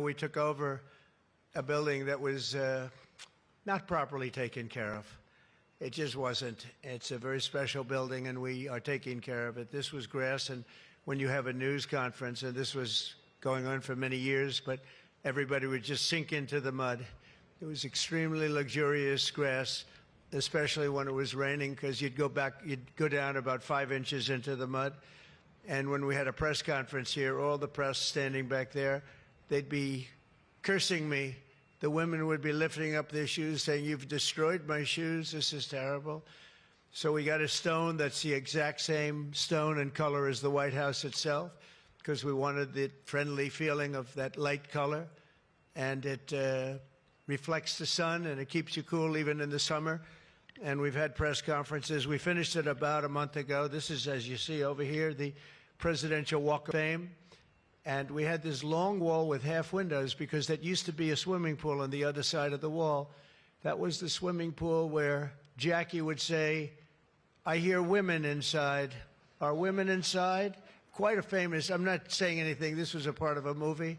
We took over a building that was not properly taken care of. It just wasn't. It's a very special building, and we are taking care of it. This was grass, and when you have a news conference, and this was going on for many years, but everybody would just sink into the mud. It was extremely luxurious grass, especially when it was raining, because you'd go down about 5 inches into the mud. And when we had a press conference here, all the press standing back there, they'd be cursing me. The women would be lifting up their shoes, saying, "You've destroyed my shoes. This is terrible." So we got a stone that's the exact same stone and color as the White House itself, because we wanted the friendly feeling of that light color. And it reflects the sun, and it keeps you cool even in the summer. And we've had press conferences. We finished it about a month ago. This is, as you see over here, the Presidential Walk of Fame. And we had this long wall with half windows because that used to be a swimming pool on the other side of the wall. That was the swimming pool where Jackie would say, "I hear women inside." Are women inside? Quite a famous, I'm not saying anything, this was a part of a movie.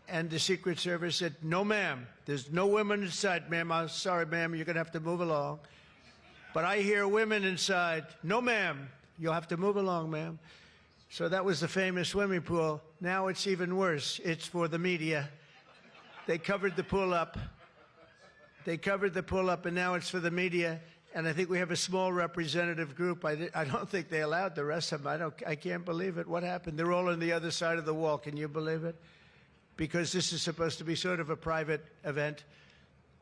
And the Secret Service said, "No, ma'am, there's no women inside, ma'am. I'm sorry, ma'am, you're going to have to move along. But I hear women inside." "No, ma'am, you'll have to move along, ma'am." So that was the famous swimming pool. Now it's even worse. It's for the media. They covered the pool up. They covered the pool up, and now it's for the media. And I think we have a small representative group. I don't think they allowed the rest of them. I can't believe it. What happened? They're all on the other side of the wall. Can you believe it? Because this is supposed to be sort of a private event.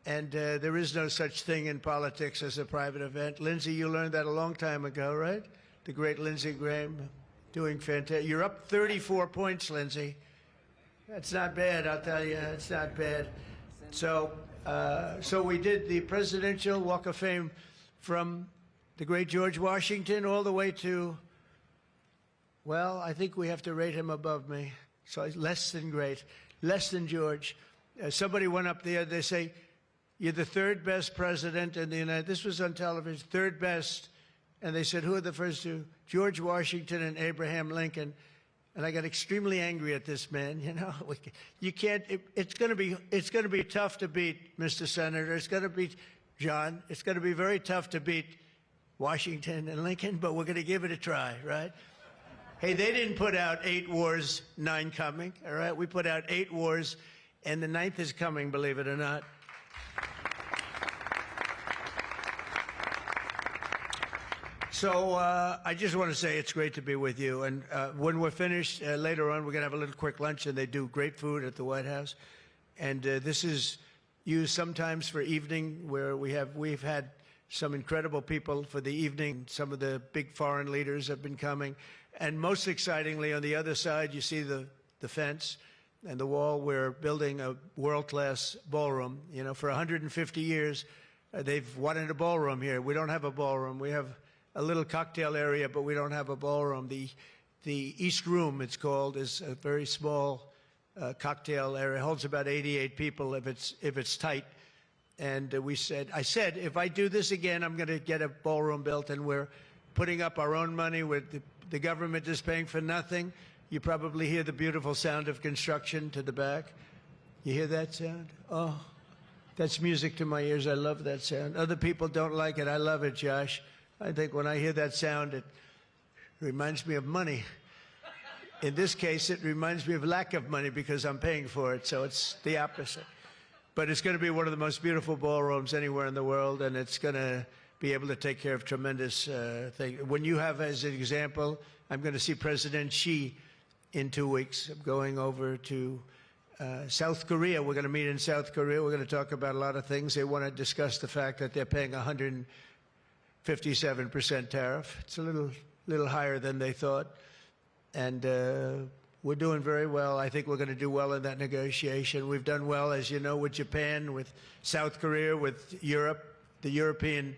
And there is no such thing in politics as a private event. Lindsey, you learned that a long time ago, right? The great Lindsey Graham. Doing fantastic. You're up 34 points, Lindsey. That's not bad, I'll tell you. It's not bad. So we did the Presidential Walk of Fame from the great George Washington all the way to, well, I think we have to rate him above me. So less than great, less than George. Somebody went up there, they say, "You're the third best president in the United States." This was on television, third best. And they said, "Who are the first two?" "George Washington and Abraham Lincoln." And I got extremely angry at this man. You know, you can't. It's going to be tough to beat, Mr. Senator. It's going to be, John. It's going to be very tough to beat Washington and Lincoln, but we're going to give it a try, right? Hey, they didn't put out 8 wars, 9 coming. All right, we put out 8 wars, and the 9th is coming. Believe it or not. So I just want to say it's great to be with you. And when we're finished, later on, we're going to have a little quick lunch, and they do great food at the White House. And this is used sometimes for evening, where we've had some incredible people for the evening. Some of the big foreign leaders have been coming. And most excitingly, on the other side, you see the fence and the wall. We're building a world-class ballroom. You know, for 150 years, they've wanted a ballroom here. We don't have a ballroom. We have a little cocktail area, but we don't have a ballroom. The East Room, it's called, is a very small cocktail area. It holds about 88 people if it's tight. And I said, if I do this again, I'm going to get a ballroom built, and we're putting up our own money. With the government is paying for nothing. You probably hear the beautiful sound of construction to the back. You hear that sound? Oh, that's music to my ears. I love that sound. Other people don't like it. I love it, Josh. I think when I hear that sound, it reminds me of money. In this case, it reminds me of lack of money because I'm paying for it, so it's the opposite. But it's going to be one of the most beautiful ballrooms anywhere in the world, and it's going to be able to take care of tremendous things. When you have, as an example, I'm going to see President Xi in 2 weeks. I'm going over to South Korea. We're going to meet in South Korea. We're going to talk about a lot of things. They want to discuss the fact that they're paying 157% tariff. It's a little higher than they thought. And we're doing very well. I think we're going to do well in that negotiation. We've done well, as you know, with Japan, with South Korea, with Europe. The European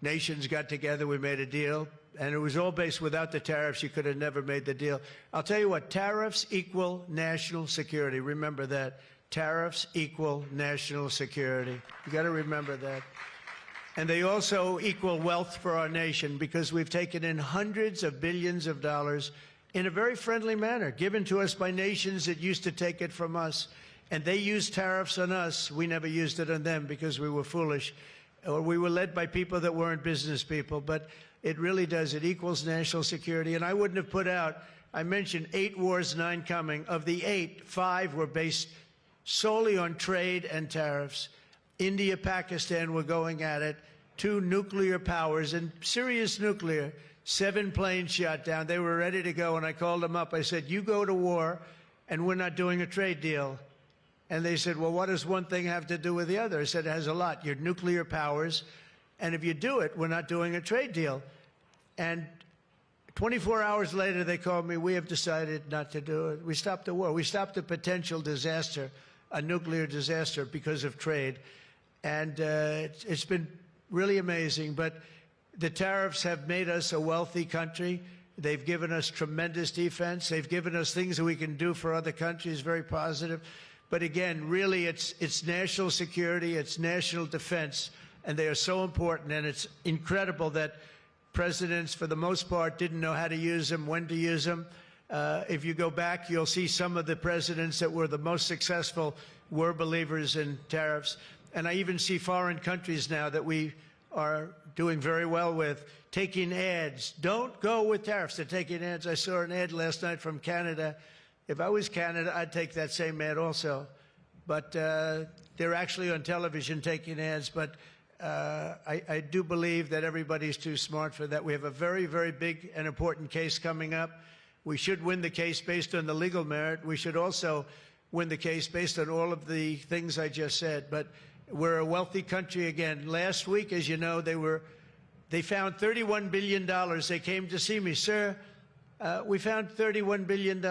nations got together. We made a deal. And it was all based without the tariffs. You could have never made the deal. I'll tell you what, tariffs equal national security. Remember that. Tariffs equal national security. You got to remember that. And they also equal wealth for our nation, because we've taken in hundreds of billions of dollars in a very friendly manner, given to us by nations that used to take it from us. And they used tariffs on us. We never used it on them because we were foolish, or we were led by people that weren't business people. But it really does. It equals national security. And I wouldn't have put out, I mentioned 8 wars, 9 coming. Of the 8, 5 were based solely on trade and tariffs. India, Pakistan were going at it. 2 nuclear powers, and serious nuclear. 7 planes shot down. They were ready to go, and I called them up. I said, you go to war, and we're not doing a trade deal. And they said, well, what does one thing have to do with the other? I said, it has a lot. You're nuclear powers, and if you do it, we're not doing a trade deal. And 24 hours later, they called me, we have decided not to do it. We stopped the war. We stopped a potential disaster, a nuclear disaster, because of trade. And it's been really amazing. But the tariffs have made us a wealthy country. They've given us tremendous defense. They've given us things that we can do for other countries, very positive. But again, really, it's national security, it's national defense, and they are so important. And it's incredible that presidents, for the most part, didn't know how to use them, when to use them. If you go back, you'll see some of the presidents that were the most successful were believers in tariffs. And I even see foreign countries now that we are doing very well with taking ads. Don't go with tariffs. They're taking ads. I saw an ad last night from Canada. If I was Canada, I'd take that same ad also. But they're actually on television taking ads. But I do believe that everybody's too smart for that. We have a very, very big and important case coming up. We should win the case based on the legal merit. We should also win the case based on all of the things I just said. But we're a wealthy country again. Last week, as you know, they found $31 billion. They came to see me, sir. We found $31 billion.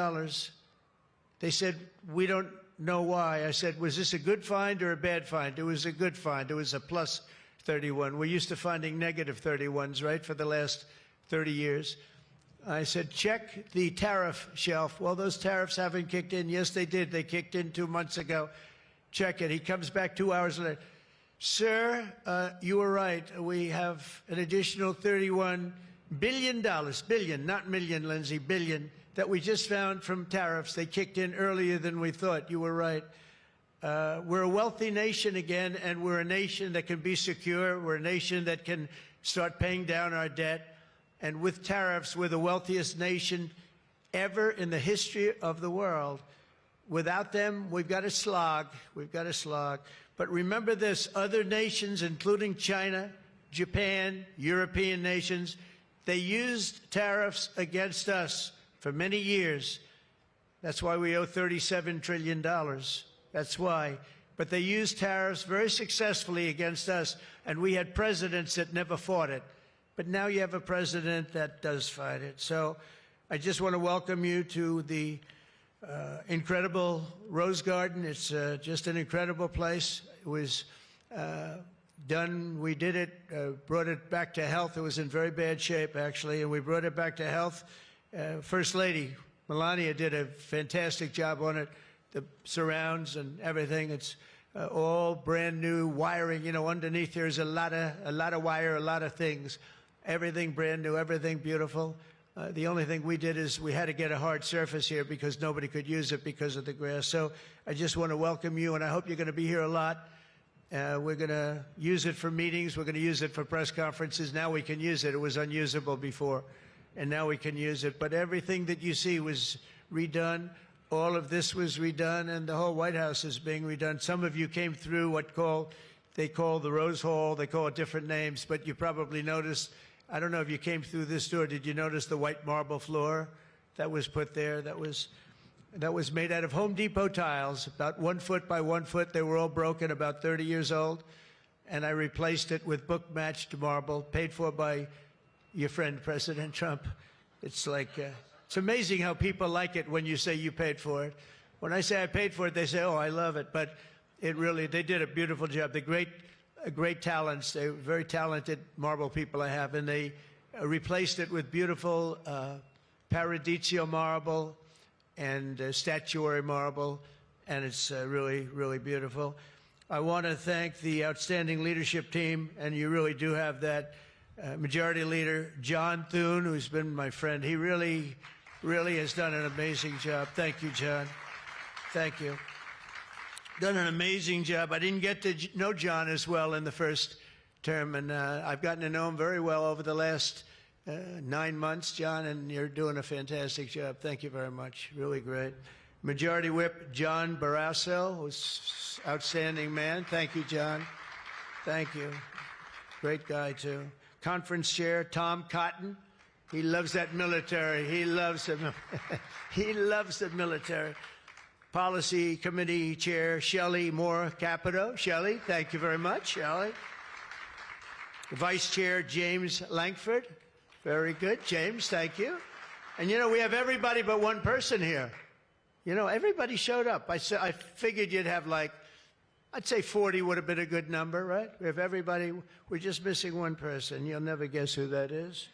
They said, we don't know why. I said, was this a good find or a bad find? It was a good find. It was a plus 31. We're used to finding negative 31s, right, for the last 30 years. I said, check the tariff shelf. Well, those tariffs haven't kicked in. Yes, they did. They kicked in 2 months ago. Check it. He comes back 2 hours later. Sir, you were right. We have an additional $31 billion, billion, not million, Lindsay, billion, that we just found from tariffs. They kicked in earlier than we thought. You were right. We're a wealthy nation again, and we're a nation that can be secure. We're a nation that can start paying down our debt. And with tariffs, we're the wealthiest nation ever in the history of the world. Without them, we've got to slog. We've got to slog. But remember this, other nations, including China, Japan, European nations, they used tariffs against us for many years. That's why we owe $37 trillion. That's why. But they used tariffs very successfully against us, and we had presidents that never fought it. But now you have a president that does fight it. So I just want to welcome you to the incredible Rose Garden. It's just an incredible place. It was done, we did it, brought it back to health. It was in very bad shape, actually, and we brought it back to health. First Lady Melania did a fantastic job on it. The surrounds and everything, it's all brand new wiring. You know, underneath there's a lot of wire, a lot of things. Everything brand new, everything beautiful. The only thing we did is we had to get a hard surface here because nobody could use it because of the grass. So I just want to welcome you, and I hope you're going to be here a lot. We're going to use it for meetings. We're going to use it for press conferences. Now we can use it. It was unusable before, and now we can use it. But everything that you see was redone. All of this was redone, and the whole White House is being redone. Some of you came through they call the Rose Hall. They call it different names, but you probably noticed, I don't know if you came through this door. Did you notice the white marble floor that was put there? That was made out of Home Depot tiles, about 1 foot by 1 foot. They were all broken, about 30 years old. And I replaced it with book-matched marble, paid for by your friend, President Trump. It's like, it's amazing how people like it when you say you paid for it. When I say I paid for it, they say, oh, I love it. But they did a beautiful job. They're great talents. They're very talented marble people I have. And they replaced it with beautiful Paradiso marble and statuary marble. And it's really, really beautiful. I want to thank the outstanding leadership team, and you really do have that. Majority Leader John Thune, who's been my friend, he really really has done an amazing job. Thank you, John. Thank you. Done an amazing job. I didn't get to know John as well in the first term, and I've gotten to know him very well over the last 9 months, John, and you're doing a fantastic job. Thank you very much. Really great. Majority Whip John Barrasso, who's outstanding man. Thank you, John. Thank you. Great guy, too. Conference Chair Tom Cotton. He loves that military. He loves the, he loves the military. Policy Committee Chair Shelley Moore Capito. Shelley, thank you very much, Shelley. Vice Chair James Lankford. Very good. James, thank you. And, you know, we have everybody but one person here. You know, everybody showed up. I figured you'd have like, I'd say 40 would have been a good number, right? We have everybody. We're just missing one person. You'll never guess who that is.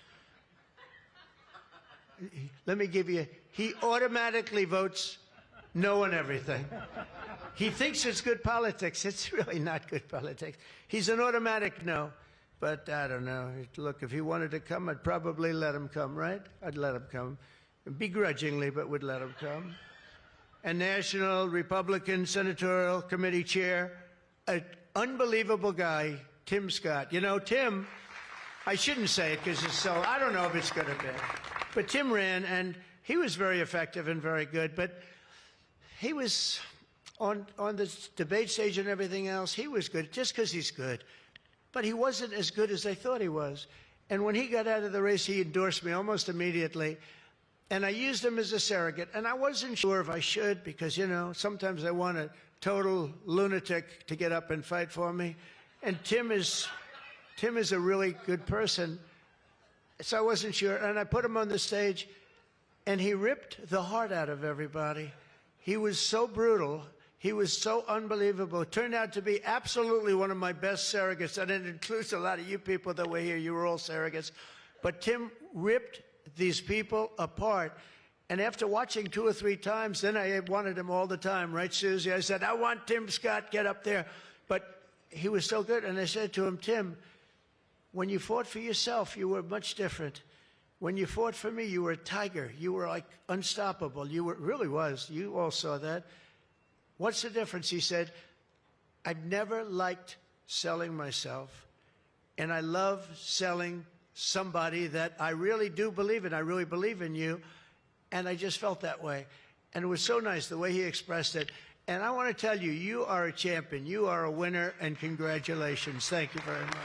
Let me give you, he automatically votes no on everything. He thinks it's good politics. It's really not good politics. He's an automatic no. But I don't know. Look, if he wanted to come, I'd probably let him come, right? I'd let him come. Begrudgingly, but would let him come. And National Republican Senatorial Committee Chair, an unbelievable guy, Tim Scott. You know, Tim, I shouldn't say it because it's so, I don't know if it's good or bad. But Tim ran, and he was very effective and very good. But he was on the debate stage and everything else, he was good just because he's good. But he wasn't as good as they thought he was. And when he got out of the race, he endorsed me almost immediately. And I used him as a surrogate. And I wasn't sure if I should because, you know, sometimes I want a total lunatic to get up and fight for me. And Tim is a really good person. So I wasn't sure. And I put him on the stage, and he ripped the heart out of everybody. He was so brutal. He was so unbelievable. It turned out to be absolutely one of my best surrogates, and it includes a lot of you people that were here. You were all surrogates. But Tim ripped these people apart. And after watching 2 or 3 times, then I wanted him all the time, right, Susie? I said, I want Tim Scott, get up there. But he was so good, and I said to him, Tim, when you fought for yourself, you were much different. When you fought for me, you were a tiger. You were like unstoppable. You were, really was. You all saw that. What's the difference? He said, I've never liked selling myself, and I love selling somebody that I really do believe in. I really believe in you, and I just felt that way. And it was so nice the way he expressed it. And I want to tell you, you are a champion. You are a winner, and congratulations. Thank you very much.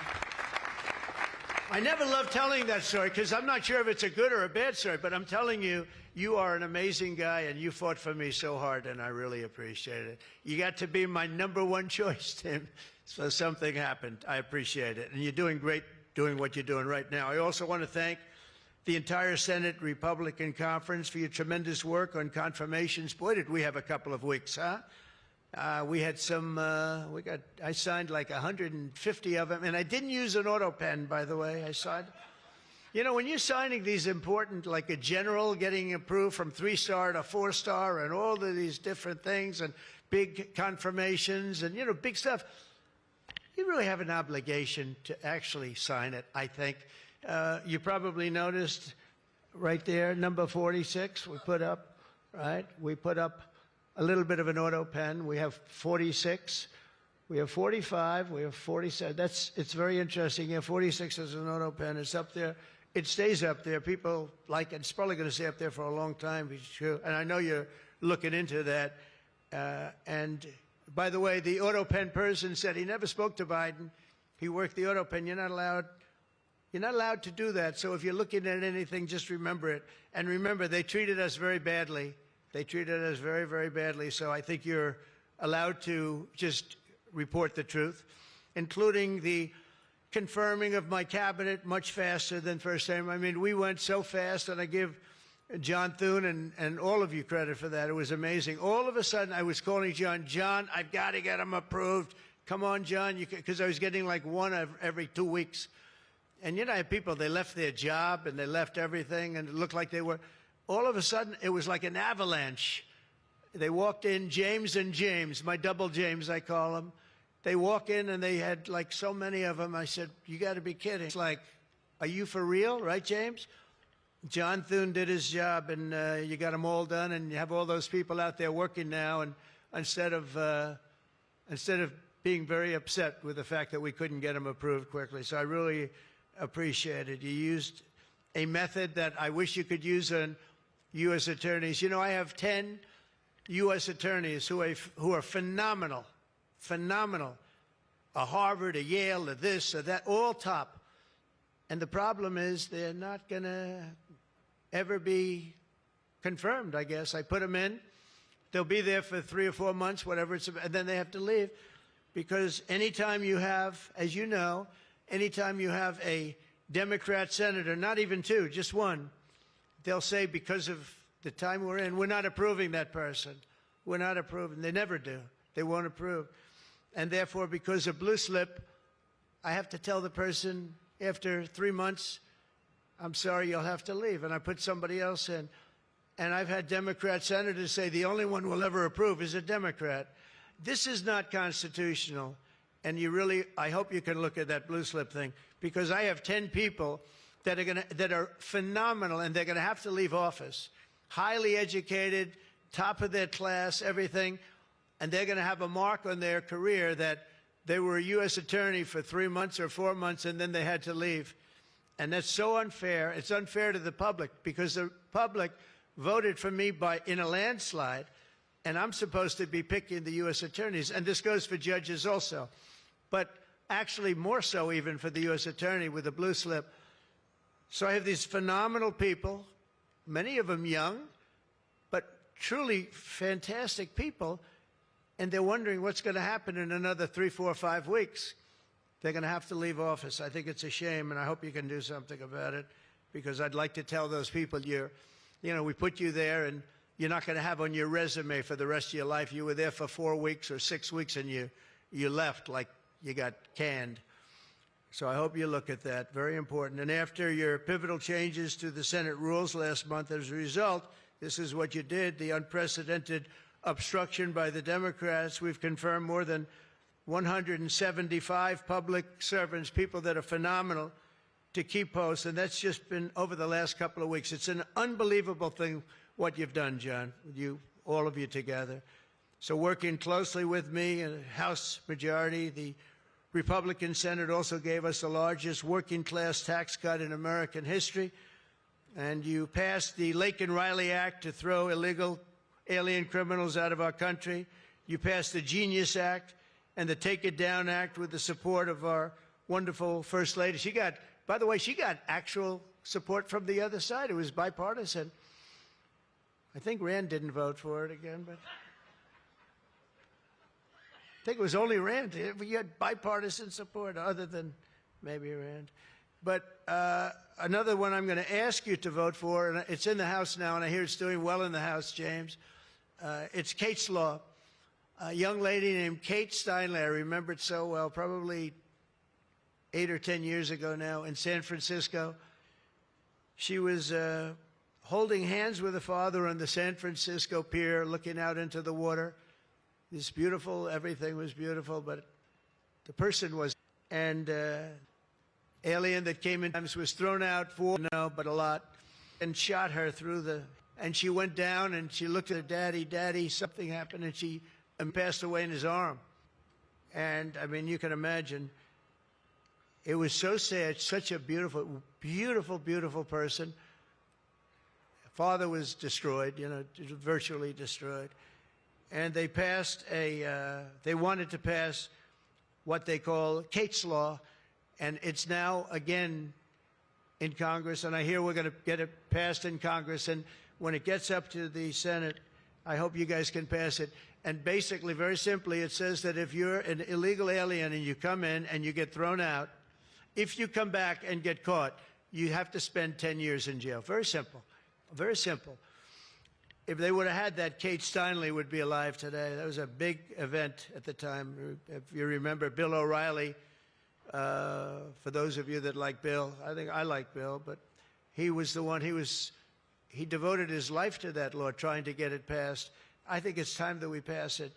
I never love telling that story because I'm not sure if it's a good or a bad story, but I'm telling you, you are an amazing guy, and you fought for me so hard, and I really appreciate it. You got to be my #1 choice, Tim, so something happened. I appreciate it. And you're doing great doing what you're doing right now. I also want to thank the entire Senate Republican Conference for your tremendous work on confirmations. Boy, did we have a couple of weeks, huh? We had some, I signed like 150 of them, and I didn't use an auto pen, by the way. I signed. You know, when you're signing these important, like a general getting approved from 3-star to 4-star and all of these different things and big confirmations and, you know, big stuff, you really have an obligation to actually sign it, I think. You probably noticed right there, number 46, we put up, right? We put up a little bit of an auto pen. We have 46. We have 45. We have 47. It's very interesting. Yeah, 46 is an auto pen. It's up there. It stays up there. People like it. It's probably going to stay up there for a long time. And I know you're looking into that. And by the way, the auto pen person said he never spoke to Biden. He worked the auto pen. You're not allowed to do that. So if you're looking at anything, just remember it. And remember, they treated us very badly. They treated us very, very badly. So I think you're allowed to just report the truth, including the confirming of my cabinet much faster than first time. I mean, we went so fast, and I give John Thune and all of you credit for that. It was amazing. All of a sudden, I was calling John, I've got to get him approved. Come on, John, because I was getting like one every 2 weeks. And, you know, I have people, they left their job, and they left everything, and it looked like they were. All of a sudden, it was like an avalanche. They walked in, James and James, my double James, I call them. They walk in, and they had like so many of them. I said, you got to be kidding. It's like, are you for real, right, James? John Thune did his job, and you got them all done, and you have all those people out there working now, and instead of being very upset with the fact that we couldn't get them approved quickly. So I really appreciate it. You used a method that I wish you could use on U.S. attorneys. You know, I have 10 U.S. attorneys who are phenomenal, phenomenal. A Harvard, a Yale, a this, a that, all top. And the problem is they're not going to ever be confirmed, I guess. I put them in. They'll be there for 3 or 4 months, whatever it's, and then they have to leave. Because anytime you have, as you know, anytime you have a Democrat senator, not even two, just one, they'll say because of the time we're in, we're not approving that person. We're not approving. They never do. They won't approve. And therefore, because of blue slip, I have to tell the person after 3 months, I'm sorry, you'll have to leave. And I put somebody else in. And I've had Democrat senators say the only one we'll ever approve is a Democrat. This is not constitutional. And you really, I hope you can look at that blue slip thing, because I have 10 people that are phenomenal, and they're going to have to leave office. Highly educated, top of their class, everything. And they're going to have a mark on their career that they were a U.S. attorney for 3 months or 4 months, and then they had to leave. And that's so unfair. It's unfair to the public, because the public voted for me in a landslide, and I'm supposed to be picking the U.S. attorneys. And this goes for judges also. But actually more so even for the U.S. attorney with the blue slip. So I have these phenomenal people, many of them young, but truly fantastic people, and they're wondering what's going to happen in another 3, 4, 5 weeks. They're going to have to leave office. I think it's a shame, and I hope you can do something about it, because I'd like to tell those people, you know, we put you there, and you're not going to have on your resume for the rest of your life, you were there for 4 weeks or 6 weeks, and you left like you got canned. So I hope you look at that. Very important. And after your pivotal changes to the Senate rules last month, as a result, this is what you did, the unprecedented obstruction by the Democrats. We've confirmed more than 175 public servants, people that are phenomenal, to keep posts. And that's just been over the last couple of weeks. It's an unbelievable thing what you've done, John, all of you together. So working closely with me and House majority, the Republican Senate also gave us the largest working class tax cut in American history. And you passed the Lake and Riley Act to throw illegal alien criminals out of our country. You passed the Genius Act and the Take It Down Act with the support of our wonderful First Lady. She got, by the way, she got actual support from the other side. It was bipartisan. I think Rand didn't vote for it again, but I think it was only Rand. You had bipartisan support other than maybe Rand. But another one I'm going to ask you to vote for, and it's in the House now, and I hear it's doing well in the House, James. It's Kate's Law. A young lady named Kate Steinle, I remember it so well, probably 8 or 10 years ago now in San Francisco. She was holding hands with her father on the San Francisco pier, looking out into the water. This beautiful, everything was beautiful, but the person was, and alien that came in was thrown out for, no, but a lot, and shot her through the, and she went down and she looked at her daddy, daddy, something happened, and she passed away in his arm. And I mean, you can imagine, it was so sad, such a beautiful, beautiful, beautiful person. Father was destroyed, you know, virtually destroyed. And they passed they wanted to pass what they call Kate's Law, and it's now again in Congress, and I hear we're going to get it passed in Congress, and when it gets up to the Senate, I hope you guys can pass it. And basically, very simply, it says that if you're an illegal alien and you come in and you get thrown out, if you come back and get caught, you have to spend 10 years in jail. Very simple. Very simple. If they would have had that, Kate Steinle would be alive today. That was a big event at the time. If you remember, Bill O'Reilly, for those of you that like Bill, I think I like Bill, but he was the one, he devoted his life to that law, trying to get it passed. I think it's time that we pass it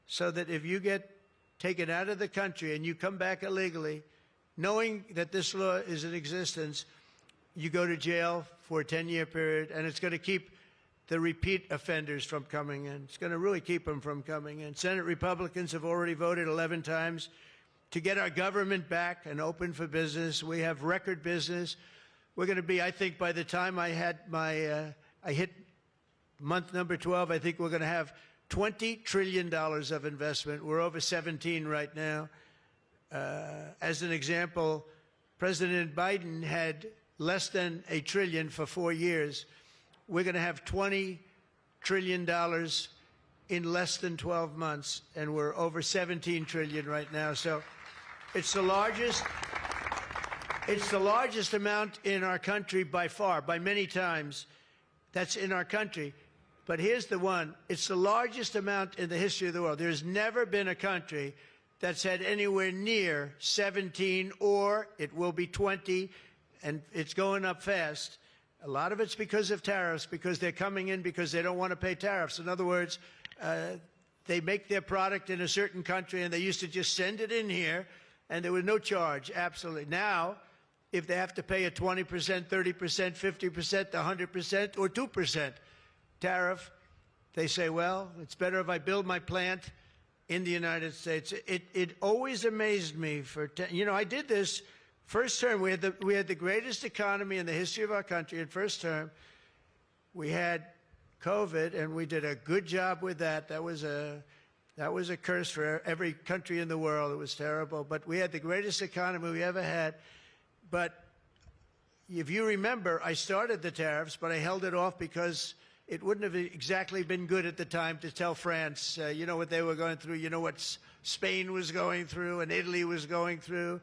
so that if you get taken out of the country and you come back illegally, knowing that this law is in existence, you go to jail for a 10-year period, and it's going to keep the repeat offenders from coming in. It's going to really keep them from coming in. Senate Republicans have already voted 11 times to get our government back and open for business. We have record business. We're going to be, I think, by the time I hit month number 12, I think we're going to have $20 trillion of investment. We're over 17 right now. As an example, President Biden had less than $1 trillion for 4 years. We're going to have $20 trillion in less than 12 months, and we're over 17 trillion right now. So it's the largest amount in our country by far, by many times. That's in our country. But here's the one. It's the largest amount in the history of the world. There's never been a country that's had anywhere near 17, or it will be 20, and it's going up fast. A lot of it's because of tariffs, because they're coming in because they don't want to pay tariffs. In other words, they make their product in a certain country, and they used to just send it in here, and there was no charge, absolutely. Now, if they have to pay a 20%, 30%, 50%, 100%, or 2% tariff, they say, well, it's better if I build my plant in the United States. It always amazed me I did this first term. We had the greatest economy in the history of our country in first term. We had COVID, and we did a good job with that. That was a curse for every country in the world. It was terrible. But we had the greatest economy we ever had. But if you remember, I started the tariffs, but I held it off because it wouldn't have exactly been good at the time to tell France, what they were going through, what Spain was going through and Italy was going through,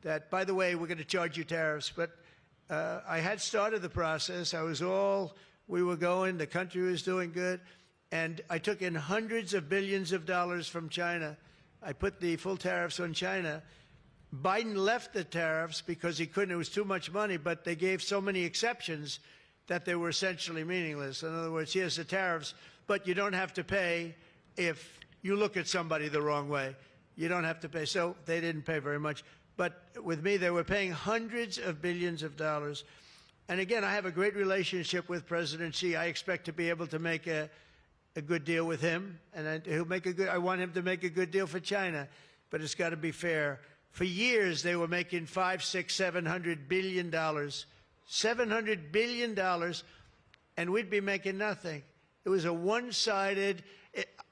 that, by the way, we're going to charge you tariffs. But I had started the process. We were going, the country was doing good, and I took in hundreds of billions of dollars from China. I put the full tariffs on China. Biden left the tariffs because he couldn't. It was too much money, but they gave so many exceptions that they were essentially meaningless. In other words, here's the tariffs, but you don't have to pay if you look at somebody the wrong way. You don't have to pay. So they didn't pay very much. But with me, they were paying hundreds of billions of dollars. And again, I have a great relationship with President Xi. I expect to be able to make a good deal with him, and I want him to make a good deal for China, but it's got to be fair. For years, they were making $500, $600, $700 billion. $700 billion, and we'd be making nothing. It was a one-sided.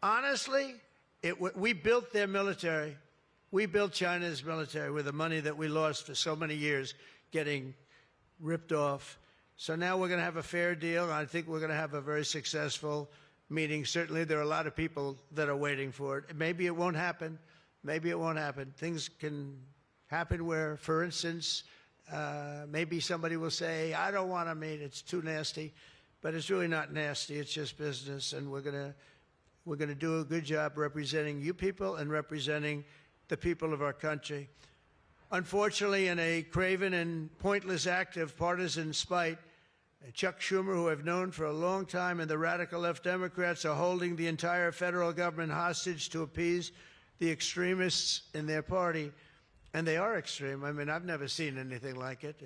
Honestly, we built their military. We built China's military with the money that we lost for so many years getting ripped off. So now we're going to have a fair deal. I think we're going to have a very successful meeting. Certainly, there are a lot of people that are waiting for it. Maybe it won't happen. Maybe it won't happen. Things can happen where, for instance, maybe somebody will say, I don't want to meet, it's too nasty. But it's really not nasty, it's just business, and we're gonna do a good job representing you people and representing the people of our country. Unfortunately, in a craven and pointless act of partisan spite, Chuck Schumer, who I've known for a long time, and the radical left Democrats are holding the entire federal government hostage to appease the extremists in their party. And they are extreme. I mean, I've never seen anything like it.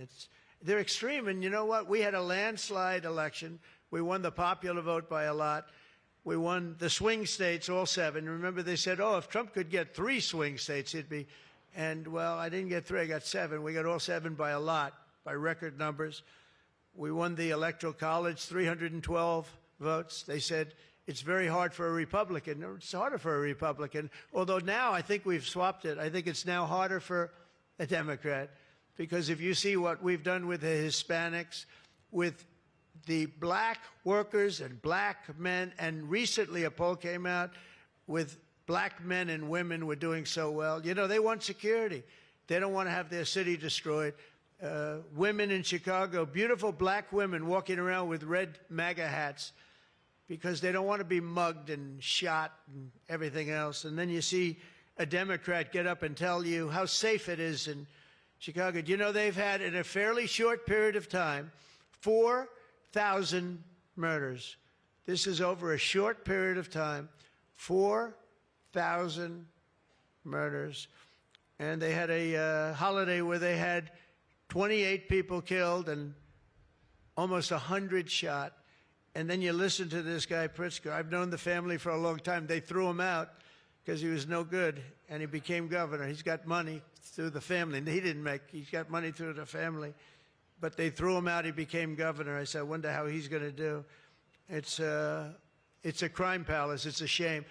They're extreme, and you know what? We had a landslide election. We won the popular vote by a lot. We won the swing states, all 7. Remember, they said, if Trump could get 3 swing states, he'd be. And, well, I didn't get 3. I got 7. We got all 7 by a lot, by record numbers. We won the Electoral College, 312 votes. They said, it's very hard for a Republican. It's harder for a Republican, although now I think we've swapped it. I think it's now harder for a Democrat, because if you see what we've done with the Hispanics, with the black workers and black men, and recently a poll came out with black men and women were doing so well. They want security. They don't want to have their city destroyed. Women in Chicago, beautiful black women walking around with red MAGA hats, because they don't want to be mugged and shot and everything else. And then you see a Democrat get up and tell you how safe it is in Chicago. Do you know they've had, in a fairly short period of time, 4,000 murders? This is over a short period of time, 4,000 murders. And they had a holiday where they had 28 people killed and almost 100 shot. And then you listen to this guy, Pritzker. I've known the family for a long time. They threw him out because he was no good, and he became governor. He's got money through the family. He's got money through the family. But they threw him out. He became governor. I said, I wonder how he's going to do. It's a crime palace. It's a shame.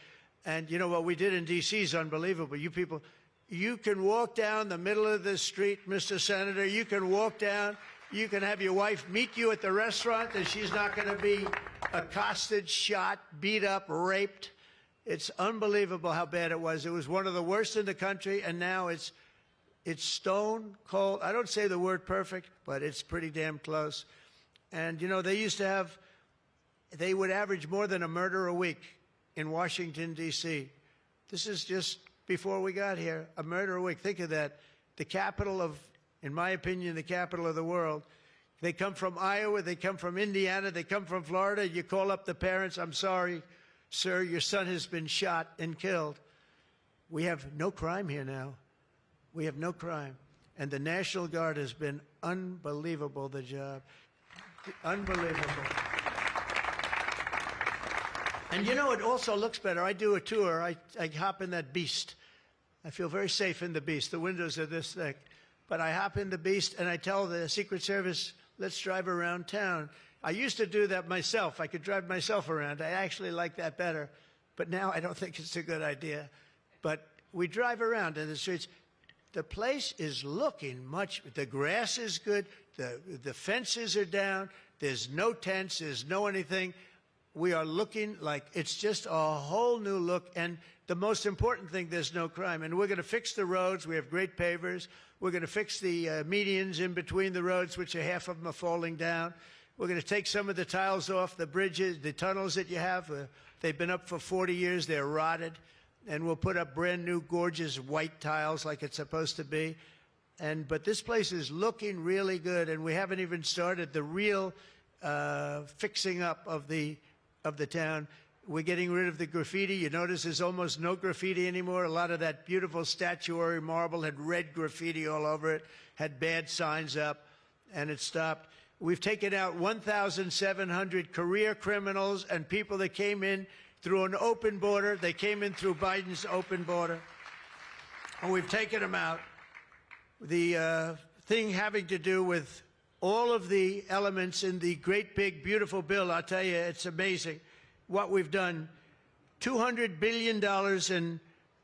And you know what we did in D.C. is unbelievable. You people, you can walk down the middle of the street, Mr. Senator. You can walk down. You can have your wife meet you at the restaurant, and she's not going to be accosted, shot, beat up, raped. It's unbelievable how bad it was. It was one of the worst in the country, and now it's stone cold. I don't say the word perfect, but it's pretty damn close. And, you know, they would average more than a murder a week in Washington, D.C. This is just before we got here, a murder a week. Think of that. The capital of, in my opinion, the capital of the world. They come from Iowa, they come from Indiana, they come from Florida. You call up the parents, I'm sorry, sir, your son has been shot and killed. We have no crime here now. We have no crime. And the National Guard has been unbelievable, the job. Unbelievable. And you know, it also looks better. I do a tour. I hop in that beast. I feel very safe in the beast. The windows are this thick. But I hop in the beast, and I tell the Secret Service, let's drive around town. I used to do that myself. I could drive myself around. I actually like that better. But now I don't think it's a good idea. But we drive around in the streets. The place is looking much, the grass is good, the fences are down, there's no tents, there's no anything. We are looking like it's just a whole new look. And the most important thing, there's no crime. And we're going to fix the roads. We have great pavers. We're going to fix the medians in between the roads, which are half of them are falling down. We're going to take some of the tiles off the bridges, the tunnels that you have. They've been up for 40 years. They're rotted. And we'll put up brand new, gorgeous white tiles like it's supposed to be. But this place is looking really good. And we haven't even started the real fixing up of the town. We're getting rid of the graffiti. You notice there's almost no graffiti anymore. A lot of that beautiful statuary marble had red graffiti all over it, had bad signs up, and it stopped. We've taken out 1,700 career criminals and people that came in through an open border. They came in through Biden's open border, and we've taken them out. The thing having to do with all of the elements in the great, big, beautiful bill, I'll tell you, it's amazing what we've done. $200 billion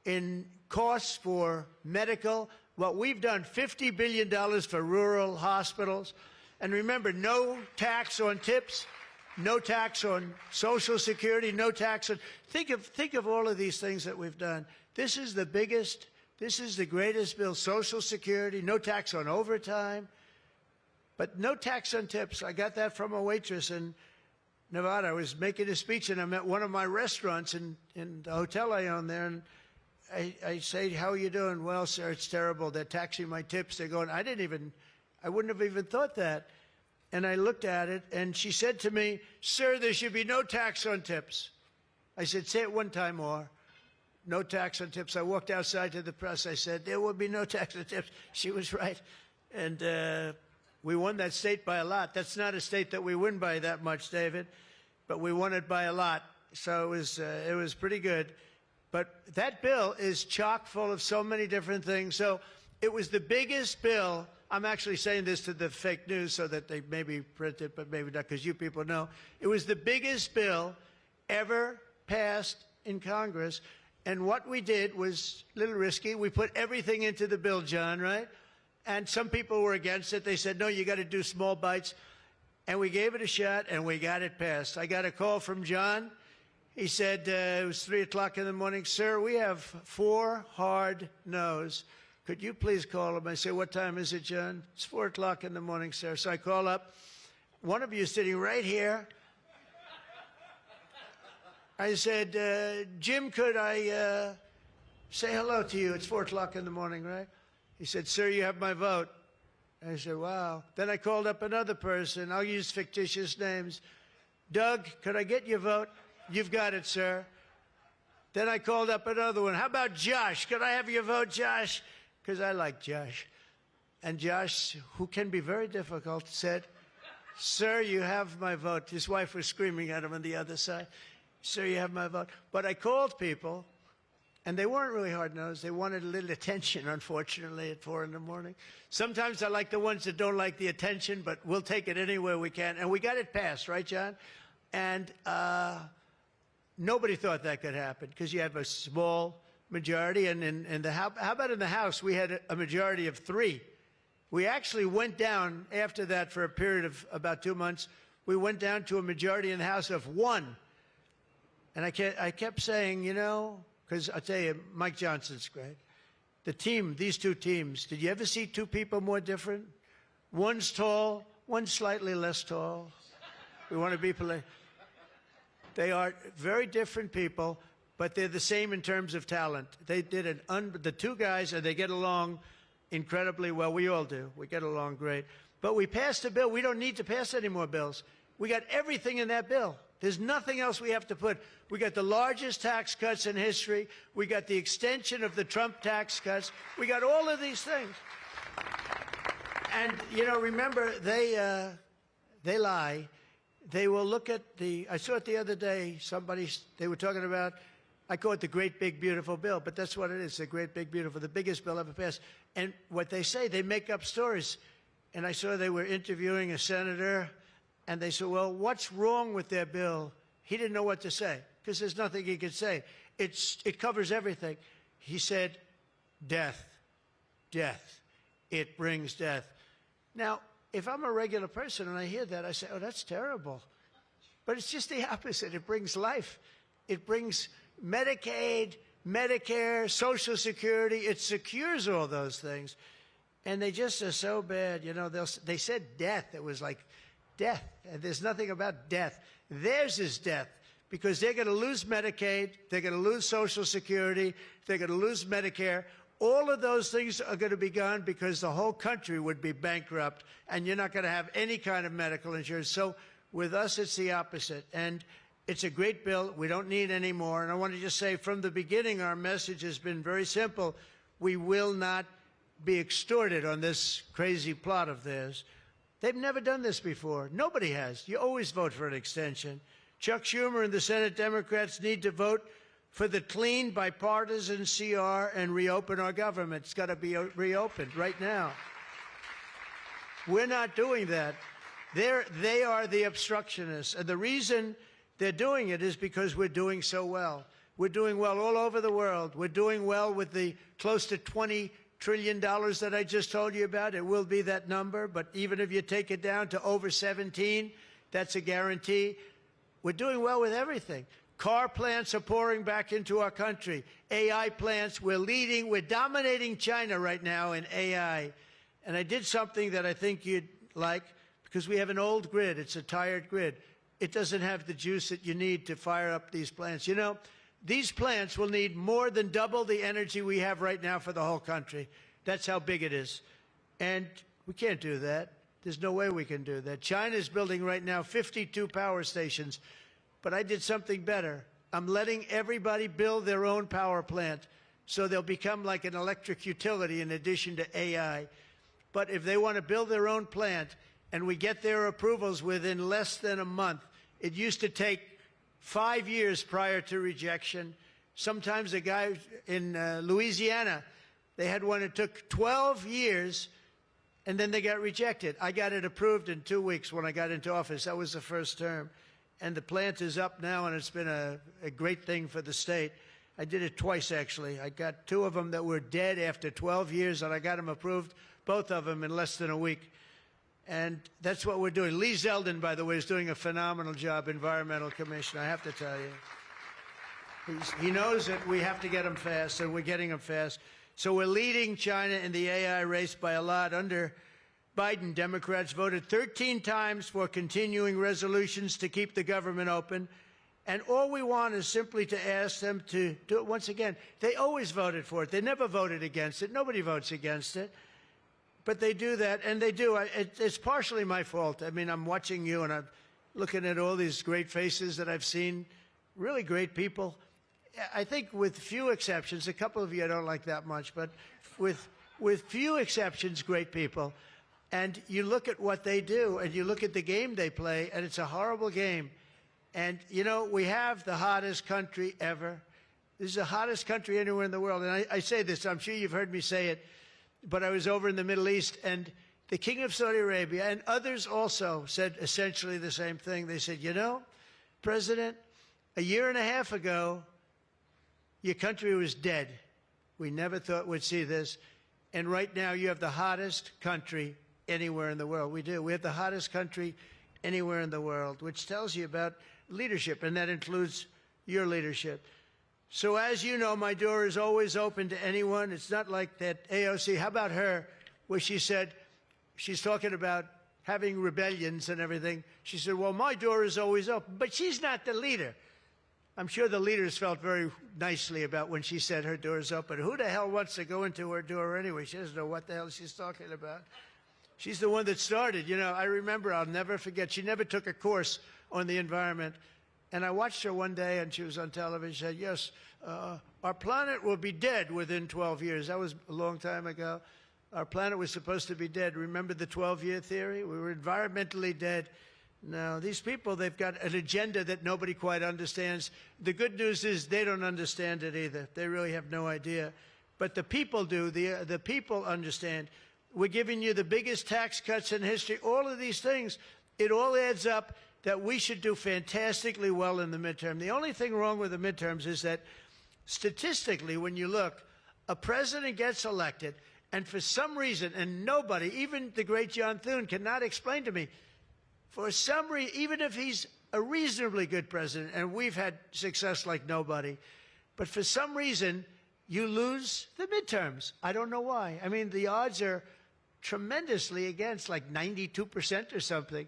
in costs for medical. What we've done, $50 billion for rural hospitals. And remember, no tax on tips, no tax on Social Security, no tax on... Think of all of these things that we've done. This is the biggest, this is the greatest bill. Social Security, no tax on overtime. But no tax on tips. I got that from a waitress in Nevada. I was making a speech, and I'm at one of my restaurants in the hotel I own there, and I say, how are you doing? Well, sir, it's terrible. They're taxing my tips. They're going, I wouldn't have even thought that. And I looked at it, and she said to me, sir, there should be no tax on tips. I said, say it one time more. No tax on tips. I walked outside to the press. I said, there will be no tax on tips. She was right. And we won that state by a lot. That's not a state that we win by that much, David, but we won it by a lot. So it was pretty good. But that bill is chock full of so many different things. So it was the biggest bill. I'm actually saying this to the fake news so that they maybe print it, but maybe not, because you people know. It was the biggest bill ever passed in Congress. And what we did was a little risky. We put everything into the bill, John, right? And some people were against it. They said, no, you got to do small bites. And we gave it a shot, and we got it passed. I got a call from John. He said, it was 3 o'clock in the morning. Sir, we have 4 hard no's. Could you please call him? I say, what time is it, John? It's 4 o'clock in the morning, sir. So I call up. One of you is sitting right here. I said, Jim, could I say hello to you? It's 4 o'clock in the morning, right? He said, sir, you have my vote. I said, wow. Then I called up another person. I'll use fictitious names. Doug, could I get your vote? You've got it, sir. Then I called up another one. How about Josh? Could I have your vote, Josh? Because I like Josh. And Josh, who can be very difficult, said, Sir, you have my vote. His wife was screaming at him on the other side. Sir, you have my vote. But I called people, and they weren't really hard-nosed. They wanted a little attention, unfortunately, at 4 in the morning. Sometimes I like the ones that don't like the attention, but we'll take it anywhere we can. And we got it passed, right, John? And nobody thought that could happen because you have a small majority. And in the House, how about in the House, we had a majority of 3. We actually went down after that for a period of about 2 months. We went down to a majority in the House of 1. And I kept saying, you know, because I'll tell you, Mike Johnson's great. The team, these 2 teams, did you ever see 2 people more different? One's tall, one's slightly less tall. We want to be polite. They are very different people, but they're the same in terms of talent. They did the 2 guys, and they get along incredibly well. We all do. We get along great. But we passed a bill. We don't need to pass any more bills. We got everything in that bill. There's nothing else we have to put. We got the largest tax cuts in history. We got the extension of the Trump tax cuts. We got all of these things. And, you know, remember, they lie. They will look at I saw it the other day, they were talking about, I call it the great big beautiful bill, but that's what it is, the great big beautiful, the biggest bill ever passed. And what they say, they make up stories. And I saw they were interviewing a senator, and they said, well, what's wrong with their bill? He didn't know what to say, because there's nothing he could say. It covers everything. He said, death, death. It brings death. Now, if I'm a regular person and I hear that, I say, oh, that's terrible. But it's just the opposite. It brings life. It brings Medicaid, Medicare, Social Security. It secures all those things. And they just are so bad. You know, they said death. It was like death. And there's nothing about death. Theirs is death because they're going to lose Medicaid. They're going to lose Social Security. They're going to lose Medicare. All of those things are going to be gone because the whole country would be bankrupt, and you're not going to have any kind of medical insurance. So with us, it's the opposite. And it's a great bill. We don't need any more. And I want to just say from the beginning, our message has been very simple. We will not be extorted on this crazy plot of theirs. They've never done this before. Nobody has. You always vote for an extension. Chuck Schumer and the Senate Democrats need to vote for the clean, bipartisan CR and reopen our government. It's got to be reopened right now. We're not doing that. They are the obstructionists. And the reason they're doing it is because we're doing so well. We're doing well all over the world. We're doing well with the close to $20 trillion that I just told you about. It will be that number, but even if you take it down to over 17, that's a guarantee. We're doing well with everything. Car plants are pouring back into our country. AI plants, we're leading, we're dominating China right now in AI. And I did something that I think you'd like, because we have an old grid. It's a tired grid. It doesn't have the juice that you need to fire up these plants. You know, these plants will need more than double the energy we have right now for the whole country. That's how big it is. And we can't do that. There's no way we can do that. China's building right now 52 power stations. But I did something better. I'm letting everybody build their own power plant so they'll become like an electric utility in addition to AI. But if they want to build their own plant and we get their approvals within less than a month, it used to take 5 years prior to rejection. Sometimes a guy in Louisiana, they had one that took 12 years and then they got rejected. I got it approved in 2 weeks when I got into office. That was the first term. And the plant is up now, and it's been a great thing for the state. I did it twice, actually. I got 2 of them that were dead after 12 years, and I got them approved, both of them in less than a week. And that's what we're doing. Lee Zeldin, by the way, is doing a phenomenal job, Environmental Commissioner, I have to tell you. He knows that we have to get them fast, and we're getting them fast. So we're leading China in the AI race by a lot. Under Biden, Democrats voted 13 times for continuing resolutions to keep the government open. And all we want is simply to ask them to do it once again. They always voted for it. They never voted against it. Nobody votes against it. But they do that, and they do. It's partially my fault. I mean, I'm watching you, and I'm looking at all these great faces that I've seen, really great people. I think with few exceptions, a couple of you I don't like that much, but with few exceptions, great people. And you look at what they do, and you look at the game they play, and it's a horrible game. And, you know, we have the hottest country ever. This is the hottest country anywhere in the world. And I say this, I'm sure you've heard me say it, but I was over in the Middle East, and the King of Saudi Arabia and others also said essentially the same thing. They said, you know, President, a year and a half ago, your country was dead. We never thought we'd see this. And right now, you have the hottest country anywhere in the world. We do. We have the hottest country anywhere in the world, which tells you about leadership, and that includes your leadership. So as you know, my door is always open to anyone. It's not like that AOC. How about her, where she said, she's talking about having rebellions and everything. She said, well, my door is always open. But she's not the leader. I'm sure the leaders felt very nicely about when she said her door is open. Who the hell wants to go into her door anyway? She doesn't know what the hell she's talking about. She's the one that started. You know, I remember, I'll never forget, she never took a course on the environment. And I watched her one day, and she was on television. She said, yes, our planet will be dead within 12 years. That was a long time ago. Our planet was supposed to be dead. Remember the 12-year theory? We were environmentally dead. Now, these people, they've got an agenda that nobody quite understands. The good news is they don't understand it either. They really have no idea. But the people do. The people understand. We're giving you the biggest tax cuts in history. All of these things, it all adds up that we should do fantastically well in the midterm. The only thing wrong with the midterms is that statistically, when you look, a president gets elected, and for some reason, and nobody, even the great John Thune, cannot explain to me, for some reason, even if he's a reasonably good president, and we've had success like nobody, but for some reason, you lose the midterms. I don't know why. I mean, the odds are tremendously against, like 92% or something.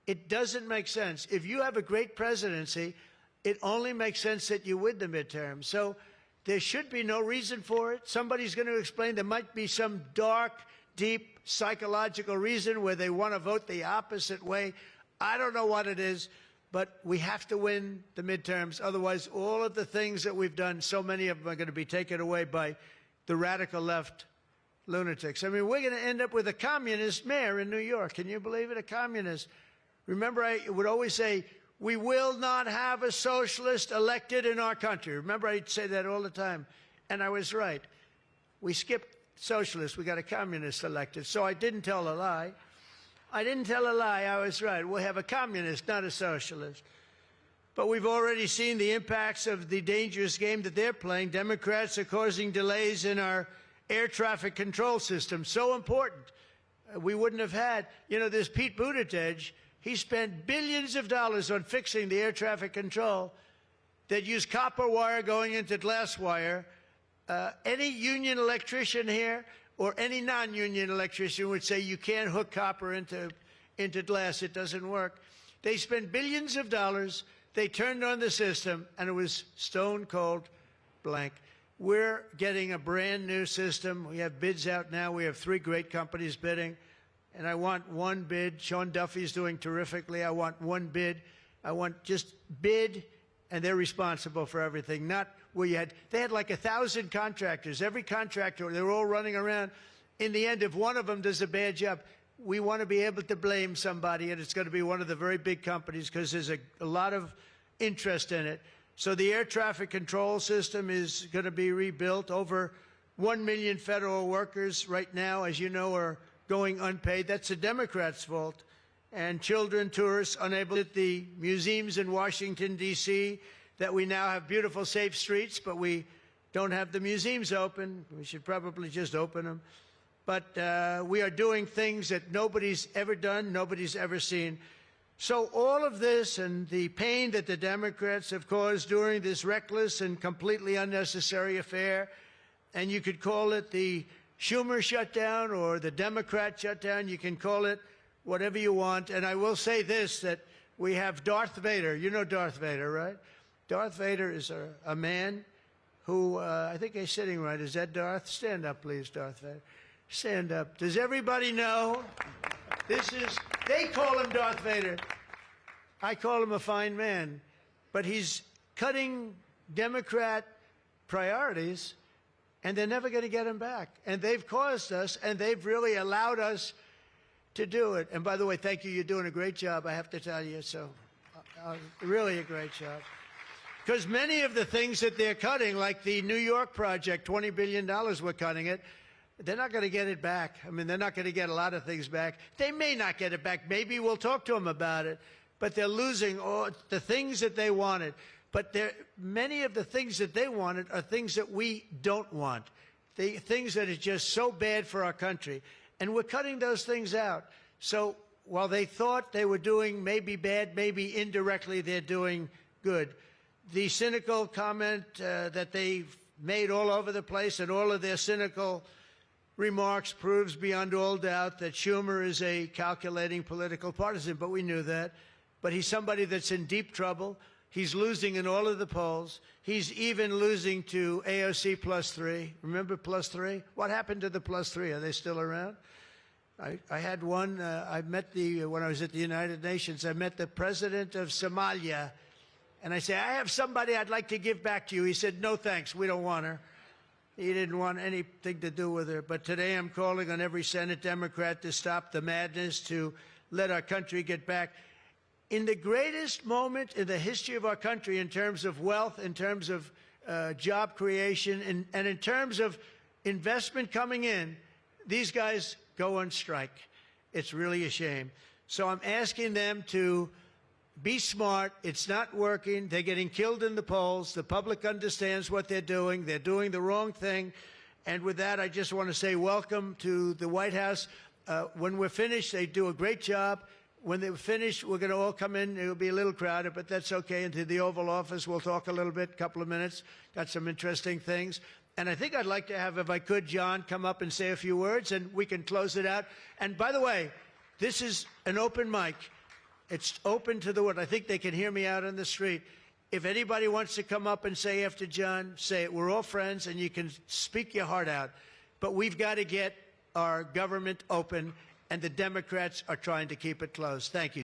It doesn't make sense. If you have a great presidency, it only makes sense that you win the midterm. So there should be no reason for it. Somebody's going to explain there might be some dark, deep psychological reason where they want to vote the opposite way. I don't know what it is, but we have to win the midterms. Otherwise, all of the things that we've done, so many of them are going to be taken away by the radical left lunatics. I mean, we're going to end up with a communist mayor in New York. Can you believe it? A communist. Remember, I would always say, we will not have a socialist elected in our country. Remember, I'd say that all the time. And I was right. We skipped socialists. We got a communist elected. So I didn't tell a lie. I didn't tell a lie. I was right. We'll have a communist, not a socialist. But we've already seen the impacts of the dangerous game that they're playing. Democrats are causing delays in our air traffic control system. So important. We wouldn't have had, you know, there's Pete Buttigieg. He spent billions of dollars on fixing the air traffic control that used copper wire going into glass wire. Any union electrician here or any non-union electrician would say you can't hook copper into glass. It doesn't work. They spent billions of dollars. They turned on the system, and it was stone cold blank. We're getting a brand new system. We have bids out now. We have 3 great companies bidding. And I want one bid. Sean Duffy's doing terrifically. I want one bid. I want just bid, and they're responsible for everything. Not where they had like 1,000 contractors. Every contractor, they were all running around. In the end, if one of them does a bad job, we want to be able to blame somebody, and it's going to be one of the very big companies because there's a lot of interest in it. So the air traffic control system is going to be rebuilt. Over 1 million federal workers right now, as you know, are going unpaid. That's the Democrats' fault. And children, tourists, unable at the museums in Washington, D.C., that we now have beautiful, safe streets, but we don't have the museums open. We should probably just open them. But we are doing things that nobody's ever done, nobody's ever seen. So all of this and the pain that the Democrats have caused during this reckless and completely unnecessary affair, and you could call it the Schumer shutdown or the Democrat shutdown. You can call it whatever you want. And I will say this, that we have Darth Vader. You know Darth Vader, right? Darth Vader is a man who, I think he's sitting right. Is that Darth? Stand up, please, Darth Vader. Stand up. Does everybody know? They call him Darth Vader. I call him a fine man. But he's cutting Democrat priorities, and they're never going to get him back. And they've caused us, and they've really allowed us to do it. And by the way, thank you. You're doing a great job, I have to tell you. So really a great job. Because many of the things that they're cutting, like the New York project, $20 billion we're cutting it, they're not going to get it back. I mean, they're not going to get a lot of things back. They may not get it back. Maybe we'll talk to them about it. But they're losing all the things that they wanted. But many of the things that they wanted are things that we don't want, things that are just so bad for our country. And we're cutting those things out. So while they thought they were doing maybe bad, maybe indirectly they're doing good. The cynical comment that they've made all over the place, and all of their cynical remarks proves beyond all doubt that Schumer is a calculating political partisan. But we knew that. But he's somebody that's in deep trouble. He's losing in all of the polls. He's even losing to AOC +3. Remember +3? What happened to the +3? Are they still around? I had one. I met when I was at the United Nations, I met the president of Somalia. And I said, I have somebody I'd like to give back to you. He said, no, thanks. We don't want her. He didn't want anything to do with her. But today I'm calling on every Senate Democrat to stop the madness, to let our country get back. In the greatest moment in the history of our country, in terms of wealth, in terms of job creation, and in terms of investment coming in, these guys go on strike. It's really a shame. So I'm asking them to be smart. It's not working. They're getting killed in the polls. The public understands what they're doing. They're doing the wrong thing. And with that, I just want to say welcome to the White House. When we're finished, they do a great job. When they're finished, we're going to all come in. It'll be a little crowded, but that's okay. Into the Oval Office, we'll talk a little bit, a couple of minutes. Got some interesting things. And I think I'd like to have, if I could, John come up and say a few words, and we can close it out. And by the way, this is an open mic. It's open to the world. I think they can hear me out on the street. If anybody wants to come up and say after John, say it. We're all friends, and you can speak your heart out. But we've got to get our government open, and the Democrats are trying to keep it closed. Thank you.